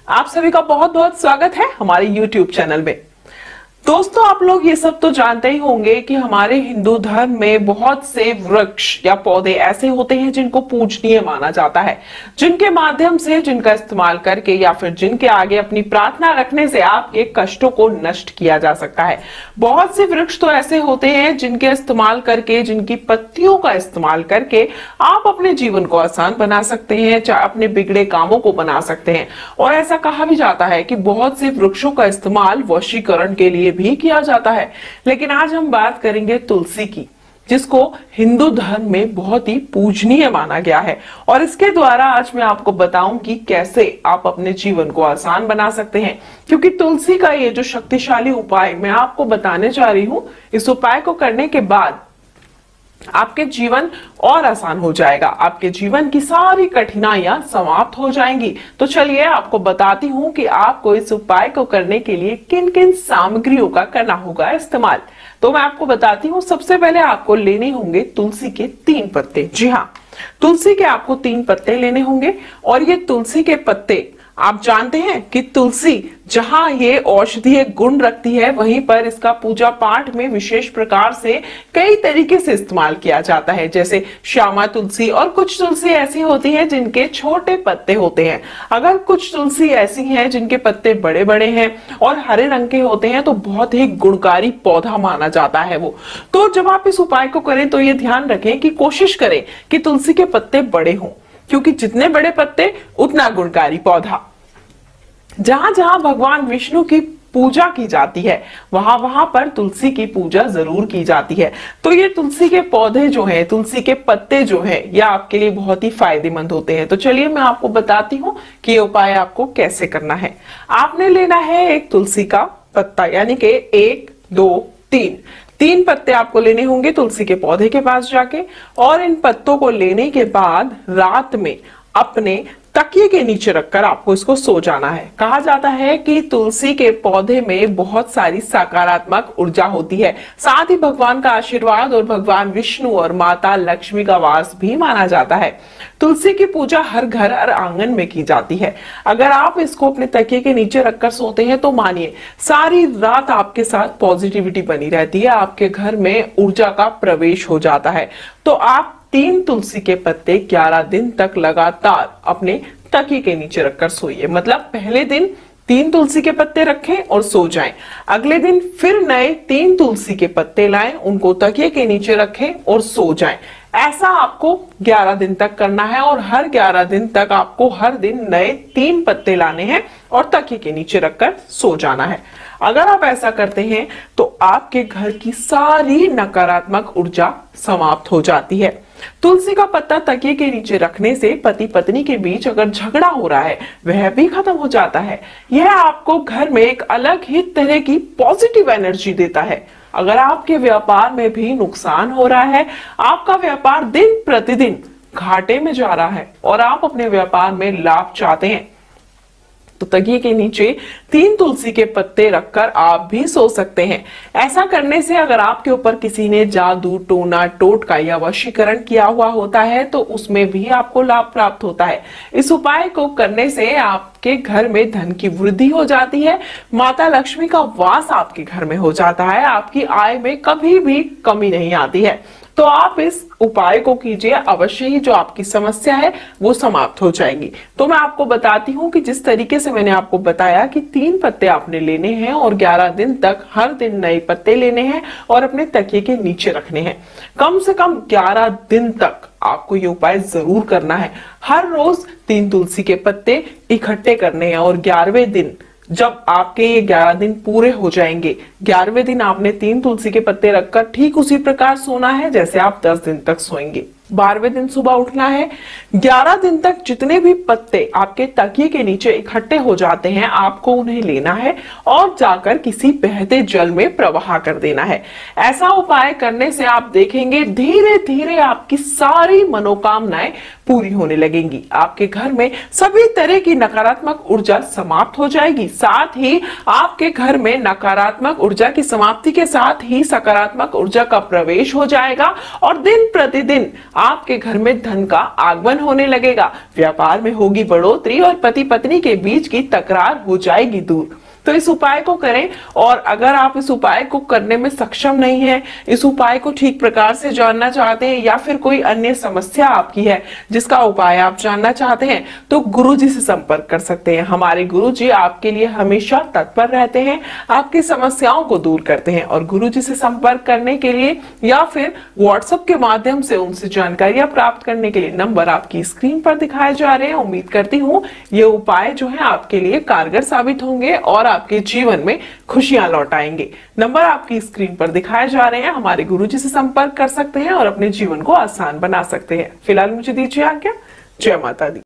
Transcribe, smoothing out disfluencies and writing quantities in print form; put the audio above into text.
आप सभी का बहुत बहुत स्वागत है हमारे YouTube चैनल में। दोस्तों, आप लोग ये सब तो जानते ही होंगे कि हमारे हिंदू धर्म में बहुत से वृक्ष या पौधे ऐसे होते हैं जिनको पूजनीय माना जाता है, जिनके माध्यम से, जिनका इस्तेमाल करके या फिर जिनके आगे अपनी प्रार्थना रखने से आपके कष्टों को नष्ट किया जा सकता है। बहुत से वृक्ष तो ऐसे होते हैं जिनके इस्तेमाल करके, जिनकी पत्तियों का इस्तेमाल करके आप अपने जीवन को आसान बना सकते हैं, अपने बिगड़े कामों को बना सकते हैं। और ऐसा कहा भी जाता है कि बहुत से वृक्षों का इस्तेमाल वशीकरण के लिए भी किया जाता है। लेकिन आज हम बात करेंगे तुलसी की, जिसको हिंदू धर्म में बहुत ही पूजनीय माना गया है। और इसके द्वारा आज मैं आपको बताऊंगी कैसे आप अपने जीवन को आसान बना सकते हैं, क्योंकि तुलसी का ये जो शक्तिशाली उपाय मैं आपको बताने जा रही हूं, इस उपाय को करने के बाद आपके जीवन और आसान हो जाएगा, आपके जीवन की सारी कठिनाइयां समाप्त हो जाएंगी। तो चलिए आपको बताती हूं कि आपको इस उपाय को करने के लिए किन किन सामग्रियों का करना होगा इस्तेमाल। तो मैं आपको बताती हूं, सबसे पहले आपको लेने होंगे तुलसी के 3 पत्ते। जी हाँ, तुलसी के आपको 3 पत्ते लेने होंगे। और ये तुलसी के पत्ते, आप जानते हैं कि तुलसी जहां ये औषधीय गुण रखती है, वहीं पर इसका पूजा पाठ में विशेष प्रकार से कई तरीके से इस्तेमाल किया जाता है। जैसे श्यामा तुलसी, और कुछ तुलसी ऐसी होती है जिनके छोटे पत्ते होते हैं। अगर कुछ तुलसी ऐसी हैं जिनके पत्ते बड़े बड़े हैं और हरे रंग के होते हैं, तो बहुत ही गुणकारी पौधा माना जाता है वो। तो जब आप इस उपाय को करें तो ये ध्यान रखें कि कोशिश करें कि तुलसी के पत्ते बड़े हों, क्योंकि जितने बड़े पत्ते उतना गुणकारी पौधा। जहां जहां भगवान विष्णु की पूजा की जाती है, वहां वहां पर तुलसी की पूजा जरूर की जाती है। तो ये तुलसी के पौधे जो हैं, तुलसी के पत्ते जो हैं, ये आपके लिए बहुत ही फायदेमंद होते हैं। तो चलिए मैं आपको बताती हूँ कि ये उपाय आपको कैसे करना है। आपने लेना है एक तुलसी का पत्ता, यानी कि 1 2 3 पत्ते आपको लेने होंगे तुलसी के पौधे के पास जाके। और इन पत्तों को लेने के बाद रात में अपने तकिए के नीचे रखकर आपको इसको सो जाना है। कहा जाता है कि तुलसी के पौधे में बहुत सारी सकारात्मक ऊर्जा होती है, साथ ही भगवान का आशीर्वाद और भगवान विष्णु और माता लक्ष्मी का वास भी माना जाता है। तुलसी की पूजा हर घर और आंगन में की जाती है। अगर आप इसको अपने तकिए के नीचे रखकर सोते हैं तो मानिए सारी रात आपके साथ पॉजिटिविटी बनी रहती है, आपके घर में ऊर्जा का प्रवेश हो जाता है। तो आप 3 तुलसी के पत्ते 11 दिन तक लगातार अपने तकिए के नीचे रखकर सोइए। मतलब पहले दिन 3 तुलसी के पत्ते रखें और सो जाएं। अगले दिन फिर नए 3 तुलसी के पत्ते लाएं, उनको तकिए के नीचे रखें और सो जाएं। ऐसा आपको 11 दिन तक करना है। और हर 11 दिन तक आपको हर दिन नए 3 पत्ते लाने हैं और तकिए के नीचे रखकर सो जाना है। अगर आप ऐसा करते हैं तो आपके घर की सारी नकारात्मक ऊर्जा समाप्त हो जाती है। तुलसी का पत्ता तकिए के नीचे रखने से पति पत्नी के बीच अगर झगड़ा हो रहा है, वह भी खत्म हो जाता है। यह आपको घर में एक अलग ही तरह की पॉजिटिव एनर्जी देता है। अगर आपके व्यापार में भी नुकसान हो रहा है, आपका व्यापार दिन प्रतिदिन घाटे में जा रहा है और आप अपने व्यापार में लाभ चाहते हैं, तो तकिए के नीचे 3 तुलसी के पत्ते रखकर आप भी सो सकते हैं। ऐसा करने से अगर आपके ऊपर किसी ने जादू, टोना, टोटका या वशीकरण किया हुआ होता है, तो उसमें भी आपको लाभ प्राप्त होता है। इस उपाय को करने से आपके घर में धन की वृद्धि हो जाती है, माता लक्ष्मी का वास आपके घर में हो जाता है, आपकी आय में कभी भी कमी नहीं आती है। तो आप इस उपाय को कीजिए, अवश्य ही जो आपकी समस्या है वो समाप्त हो जाएगी। तो मैं आपको बताती हूँ कि जिस तरीके से मैंने आपको बताया कि 3 पत्ते आपने लेने हैं और 11 दिन तक हर दिन नए पत्ते लेने हैं और अपने तकिए के नीचे रखने हैं। कम से कम 11 दिन तक आपको ये उपाय जरूर करना है। हर रोज 3 तुलसी के पत्ते इकट्ठे करने हैं और 11वें दिन जब आपके ये 11 दिन पूरे हो जाएंगे, 11वें दिन आपने 3 तुलसी के पत्ते रखकर ठीक उसी प्रकार सोना है जैसे आप 10 दिन तक सोएंगे। 12वें दिन सुबह उठना है। 11 दिन तक जितने भी पत्ते आपके तकिए के नीचे इकट्ठे हो जाते हैं, आपको उन्हें लेना है और जाकर किसी बहते जल में प्रवाह कर देना है। ऐसा उपाय करने से आप देखेंगे धीरे धीरे आपकी सारी मनोकामनाएं पूरी होने लगेंगी। आपके घर में सभी तरह की नकारात्मक ऊर्जा समाप्त हो जाएगी। साथ ही आपके घर में नकारात्मक ऊर्जा की समाप्ति के साथ ही सकारात्मक ऊर्जा का प्रवेश हो जाएगा और दिन प्रतिदिन आपके घर में धन का आगमन होने लगेगा। व्यापार में होगी बढ़ोतरी और पति पत्नी के बीच की तकरार हो जाएगी दूर। तो इस उपाय को करें, और अगर आप इस उपाय को करने में सक्षम नहीं हैं, इस उपाय को ठीक प्रकार से जानना चाहते हैं या फिर कोई अन्य समस्या आपकी है जिसका उपाय आप जानना चाहते हैं, तो गुरुजी से संपर्क कर सकते हैं। हमारे गुरुजी आपके लिए हमेशा तत्पर रहते हैं, आपकी समस्याओं को दूर करते हैं। और गुरुजी से संपर्क करने के लिए या फिर व्हाट्सएप के माध्यम से उनसे जानकारियां प्राप्त करने के लिए नंबर आपकी स्क्रीन पर दिखाए जा रहे हैं। उम्मीद करती हूँ ये उपाय जो है आपके लिए कारगर साबित होंगे और आपके जीवन में खुशियां लौट आएंगे। नंबर आपकी स्क्रीन पर दिखाए जा रहे हैं। हमारे गुरुजी से संपर्क कर सकते हैं और अपने जीवन को आसान बना सकते हैं। फिलहाल मुझे दीजिए आज्ञा। जय माता दी।